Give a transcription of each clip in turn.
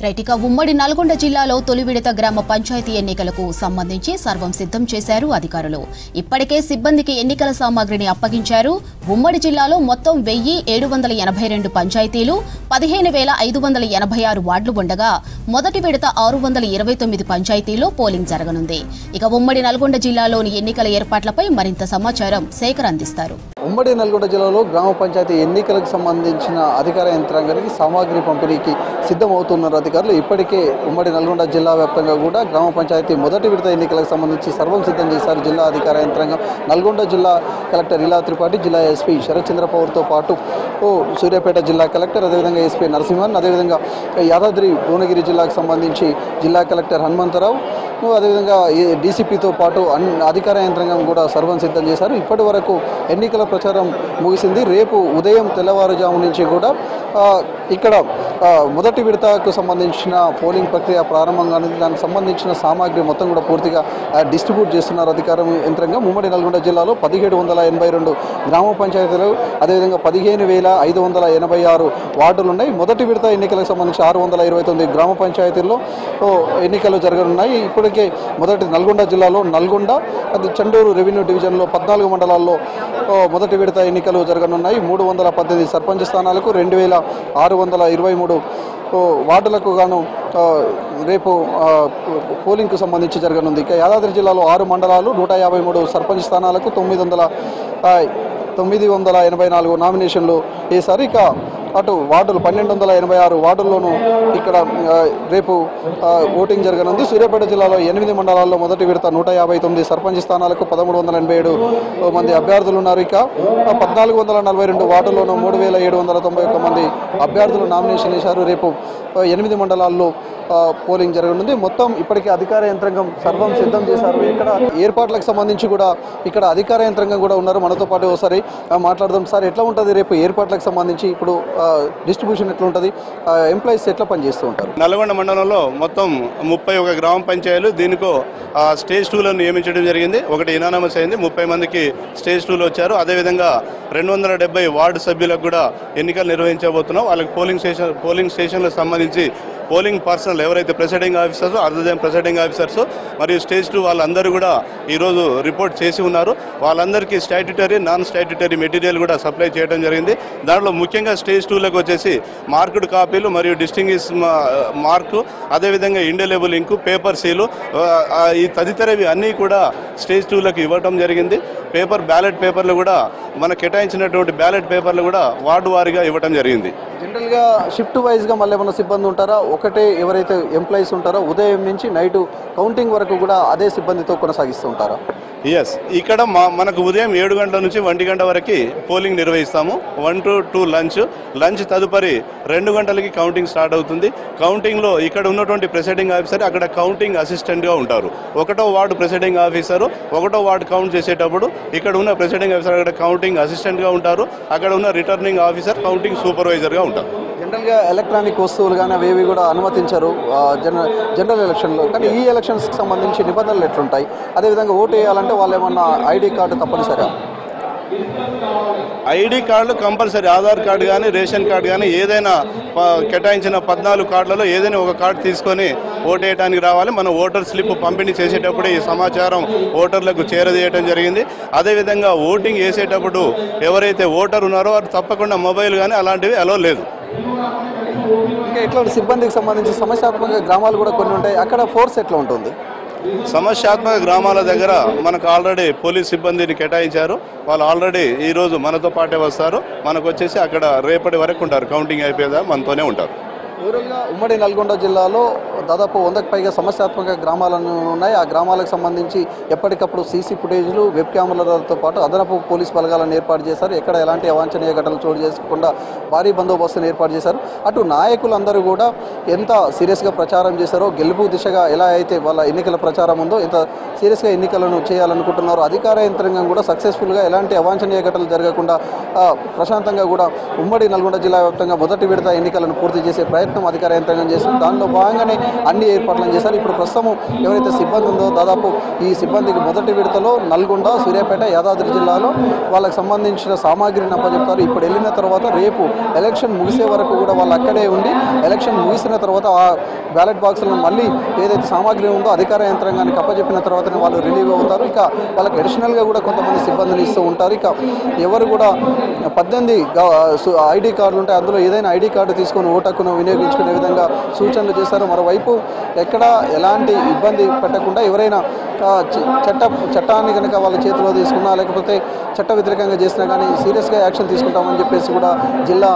రైటిక ఉమ్మడి నల్గొండ జిల్లాలో తొలి విడత గ్రామ పంచాయతీ ఎన్నికలకు సంబంధించి సర్వం సిద్ధం చేశారు అధికారులు. ఇప్పటికే సిబ్బందికి ఎన్నికల సామాగ్రిని అప్పగించారు. ఉమ్మడి జిల్లాలో మొత్తం 1782 పంచాయతీలు, 15,586 వార్డులు ఉండగా మొదటి విడత 629 పంచాయతీల్లో పోలింగ్ జరగనుంది. ఇక ఉమ్మడి నల్గొండ జిల్లాలోని ఎన్నికల ఏర్పాట్లపై మరింత సమాచారం శేఖర్ అందిస్తారు. ఉమ్మడి నల్గొండ జిల్లాలో గ్రామ పంచాయతీ ఎన్నికలకు సంబంధించిన అధికార యంత్రాంగానికి సామాగ్రి పంపిణీకి సిద్ధమవుతున్నారు అధికారులు. ఇప్పటికే ఉమ్మడి నల్గొండ జిల్లా వ్యాప్తంగా కూడా గ్రామ పంచాయతీ మొదటి విడత ఎన్నికలకు సంబంధించి సర్వం సిద్ధం చేశారు జిల్లా అధికార యంత్రాంగం. నల్గొండ జిల్లా కలెక్టర్ ఇలా త్రిపాఠి, జిల్లా ఎస్పీ శరత్ చంద్ర పౌర్తో పాటు సూర్యాపేట జిల్లా కలెక్టర్, అదేవిధంగా ఎస్పీ నరసింహన్, అదేవిధంగా యాదాద్రి భువనగిరి జిల్లాకు సంబంధించి జిల్లా కలెక్టర్ హనుమంతరావు, అదేవిధంగా డీసీపీతో పాటు అధికార యంత్రాంగం కూడా సర్వం సిద్ధం చేశారు. ఇప్పటి వరకు ఎన్నికల ప్రచారం ముగిసింది. రేపు ఉదయం తెల్లవారుజాము నుంచి కూడా ఇక్కడ మొదటి విడతకు సంబంధించిన పోలింగ్ ప్రక్రియ ప్రారంభంగానే దానికి సంబంధించిన సామాగ్రి మొత్తం కూడా పూర్తిగా డిస్ట్రిబ్యూట్ చేస్తున్నారు అధికార యంత్రాంగం. ఉమ్మడి నల్గొండ జిల్లాలో 1782 గ్రామ పంచాయతీలు, అదేవిధంగా 15,586 వార్డులు ఉన్నాయి. మొదటి విడత ఎన్నికలకు సంబంధించి 629 గ్రామ పంచాయతీల్లో ఎన్నికలు జరగనున్నాయి. ఇప్పటికే మొదటి నల్గొండ జిల్లాలో నల్గొండ, అది చండూరు రెవెన్యూ డివిజన్లో 14 మండలాల్లో మొదటి విడత ఎన్నికలు జరగనున్నాయి. 318 సర్పంచ్ స్థానాలకు, 2,623 వార్డులకు గాను రేపు పోలింగ్కు సంబంధించి జరగనుంది. ఇక యాదాద్రి జిల్లాలో 6 మండలాలు, 153 సర్పంచ్ స్థానాలకు 984 నామినేషన్లు వేశారు. ఇక అటు వార్డులు 1286 వార్డుల్లోనూ ఇక్కడ రేపు ఓటింగ్ జరగనుంది. సూర్యాపేట జిల్లాలో 8 మండలాల్లో మొదటి విడత 159 సర్పంచ్ స్థానాలకు 1387 మంది అభ్యర్థులు ఉన్నారు. ఇక 1442 వార్డుల్లోనూ 3791 మంది అభ్యర్థులు నామినేషన్ వేశారు. రేపు 8 మండలాల్లో పోలింగ్ జరగనుంది. మొత్తం ఇప్పటికే అధికార యంత్రాంగం సర్వం సిద్ధం చేశారు. ఇక్కడ ఏర్పాట్లకు సంబంధించి కూడా ఇక్కడ అధికార యంత్రాంగం కూడా ఉన్నారు. మనతో పాటు ఒకసారి మాట్లాడదాం. సార్, ఎట్లా ఉంటుంది రేపు ఏర్పాట్లకు సంబంధించి? ఇప్పుడు డిస్ట్రిబ్యూషన్ ఎట్లా ఉంటుంది? ఎంప్లాయీస్ ఎట్లా పనిచేస్తూ ఉంటారు? నల్గొండ మండలంలో మొత్తం 31 గ్రామ పంచాయతీలు, దీనికో స్టేజ్ 2లను నియమించడం జరిగింది. ఒకటి ఇనానమస్ అయింది, 30 మందికి స్టేజ్ 2లో వచ్చారు. అదేవిధంగా 270 వార్డు సభ్యులకు కూడా ఎన్నికలు నిర్వహించబోతున్నాం. వాళ్ళకి పోలింగ్ స్టేషన్లకు సంబంధించి పోలింగ్ పర్సనల్ ఎవరైతే presiding officers, other than presiding officers మరియు స్టేజ్ 2 వాళ్ళందరూ కూడా ఈరోజు రిపోర్ట్ చేసి ఉన్నారు. వాళ్ళందరికీ స్టాట్యుటరీ, నాన్ స్టాట్యుటరీ మెటీరియల్ కూడా సప్లై చేయడం జరిగింది. దాంట్లో ముఖ్యంగా స్టేజ్ 2లకు వచ్చేసి మార్కుడ్ కాపీలు మరియు డిస్టింగ్విష్ మార్కు, అదేవిధంగా ఇండెలిబుల్ ఇంకు, పేపర్ సీలు, ఈ తదితరవి అన్నీ కూడా స్టేజ్ 2లకు ఇవ్వటం జరిగింది. బ్యాలెట్ పేపర్లు కూడా మనకు కేటాయించినటువంటి బ్యాలెట్ పేపర్లు కూడా వార్డు వారీగా ఇవ్వటం జరిగింది. జనరల్గా షిఫ్ట్ వైజ్గా మళ్ళీ ఏమైనా సిబ్బంది ఉంటారా? ఒకటే ఎవరైతే ఎంప్లాయీస్ ఉంటారో ఉదయం నుంచి నైట్ కౌంటింగ్ వరకు కూడా అదే సిబ్బందితో కొనసాగిస్తూ ఉంటారా? ఎస్, ఇక్కడ మనకు ఉదయం 7 గంటల నుంచి 1 గంట వరకు పోలింగ్ నిర్వహిస్తాము. 1 to 2 లంచ్ తదుపరి 2 గంటలకి కౌంటింగ్ స్టార్ట్ అవుతుంది. కౌంటింగ్లో ఇక్కడ ఉన్నటువంటి ప్రెసైడింగ్ ఆఫీసర్ అక్కడ కౌంటింగ్ అసిస్టెంట్గా ఉంటారు. 1వ వార్డు ప్రెసైడింగ్ ఆఫీసరు 1వ వార్డు కౌంట్ చేసేటప్పుడు ఇక్కడ ఉన్న ప్రెసైడింగ్ ఆఫీసర్ అక్కడ కౌంటింగ్ అసిస్టెంట్గా ఉంటారు. అక్కడ ఉన్న రిటర్నింగ్ ఆఫీసర్ కౌంటింగ్ సూపర్వైజర్గా ఉంటారు. జనరల్గా ఎలక్ట్రానిక్ వస్తువులు కానీ అవేవి కూడా అనుమతించరు జనరల్ ఎలక్షన్లో. కానీ ఈ ఎలక్షన్స్కి సంబంధించి నిబంధనలు ఎట్లుంటాయి? అదేవిధంగా ఓటు వేయాలంటే వాళ్ళు ఏమన్నా ఐడి కార్డు తప్పనిసరిగా? ఐడి కార్డులు కంపల్సరీ. ఆధార్ కార్డు కానీ, రేషన్ కార్డు కానీ, ఏదైనా కేటాయించిన 14 కార్డులలో ఏదైనా ఒక కార్డు తీసుకొని ఓటు వేయడానికి రావాలి. మనం ఓటర్ స్లిప్ పంపిణీ చేసేటప్పుడు ఈ సమాచారం ఓటర్లకు చేరదీయటం జరిగింది. అదేవిధంగా ఓటింగ్ వేసేటప్పుడు ఎవరైతే ఓటర్ ఉన్నారో వారు తప్పకుండా మొబైల్ కానీ అలాంటివి అలో లేదు. ఇంకా ఎట్లా సిబ్బందికి సంబంధించి సమస్యాత్మక గ్రామాలు కూడా కొన్ని ఉంటాయి, అక్కడ ఫోర్స్ ఎట్లా ఉంటుంది? సమస్యాత్మక గ్రామాల దగ్గర మనకు ఆల్రెడీ పోలీస్ సిబ్బందిని కేటాయించారు. వాళ్ళు ఆల్రెడీ ఈరోజు మనతో పాటే వస్తారు. మనకు వచ్చేసి అక్కడ రేపటి వరకు ఉంటారు. కౌంటింగ్ అయిపోయేదా మనతోనే ఉంటారు. పూర్వంగా ఉమ్మడి నల్గొండ జిల్లాలో దాదాపు 100కు పైగా సమస్యాత్మక గ్రామాలను ఉన్నాయి. ఆ గ్రామాలకు సంబంధించి ఎప్పటికప్పుడు సీసీ ఫుటేజ్లు, వెబ్ కెమెరాలతో పాటు అదనపు పోలీస్ బలగాలను ఏర్పాటు చేశారు. ఎక్కడ ఎలాంటి అవాంఛనీయ ఘటనలు చోటు చేసుకోకుండా భారీ బందోబస్తును ఏర్పాటు చేశారు. అటు నాయకులందరూ కూడా ఎంత సీరియస్గా ప్రచారం చేశారో, గెలుపు దిశగా ఎలా అయితే వాళ్ళ ఎన్నికల ప్రచారం ఉందో ఎంత సీరియస్గా ఎన్నికలను చేయాలనుకుంటున్నారో, అధికార యంత్రాంగం కూడా సక్సెస్ఫుల్గా ఎలాంటి అవాంఛనీయ ఘటనలు జరగకుండా ప్రశాంతంగా కూడా ఉమ్మడి నల్గొండ జిల్లా వ్యాప్తంగా మొదటి విడత ఎన్నికలను పూర్తి చేసే ప్రయత్నం ప్రయత్నం అధికార యంత్రాంగం చేస్తుంది. దానిలో భాగంగానే అన్ని ఏర్పాట్లను చేశారు. ఇప్పుడు ప్రస్తుతం ఎవరైతే సిబ్బంది ఉందో దాదాపు ఈ సిబ్బందికి మొదటి విడతలో నల్గొండ, సూర్యాపేట, యాదాద్రి జిల్లాలో వాళ్ళకి సంబంధించిన సామాగ్రిని అప్పచెప్తారు. ఇప్పుడు వెళ్ళిన తర్వాత రేపు ఎలక్షన్ ముగిసే వరకు కూడా వాళ్ళు అక్కడే ఉండి ఎలక్షన్ ముగిసిన తర్వాత ఆ బ్యాలెట్ బాక్సులను మళ్ళీ ఏదైతే సామాగ్రి ఉందో అధికార యంత్రాంగానికి అప్పచెప్పిన తర్వాతనే వాళ్ళు రిలీవ్ అవుతారు. ఇక వాళ్ళకి అడిషనల్గా కూడా కొంతమంది సిబ్బందిని ఇస్తూ ఉంటారు. ఇక ఎవరు కూడా 18 ఐడి కార్డులు ఉంటాయి, అందులో ఏదైనా ఐడి కార్డు తీసుకొని ఓటు హక్కును వినియోగించుకునే విధంగా సూచనలు చేశారు. మరోవైపు ఎక్కడ ఎలాంటి ఇబ్బంది పెట్టకుండా ఎవరైనా చట్టాన్ని కనుక వాళ్ళ చేతిలో తీసుకున్నా లేకపోతే చట్ట వ్యతిరేకంగా చేసినా కానీ సీరియస్గా యాక్షన్ తీసుకుంటామని చెప్పేసి కూడా జిల్లా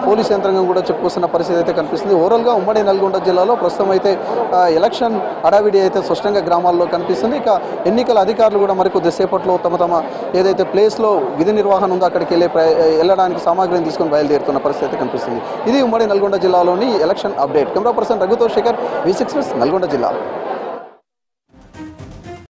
పోలీస్ యంత్రాంగం కూడా చెప్పుకొస్తున్న పరిస్థితి అయితే కనిపిస్తుంది. ఓవరాల్గా ఉమ్మడి నల్గొండ జిల్లాలో ప్రస్తుతం అయితే ఎలక్షన్ హడావిడి అయితే స్పష్టంగా గ్రామాల్లో కనిపిస్తుంది. ఇక ఎన్నికల అధికారులు కూడా మరికొద్దిసేపట్లో తమ ఏదైతే ప్లేస్లో విధి నిర్వహణ ఉందో అక్కడికి వెళ్ళడానికి సామాగ్రిని తీసుకొని బయలుదేరుతున్న పరిస్థితి కనిపిస్తుంది. ఇది ఉమ్మడి నల్గొండ జిల్లాలోని ఎలక్షన్ అప్డేట్. కెమెరా పర్సన్ రఘుతో శేఖర్, V6 న్యూస్, నల్గొండ జిల్లా.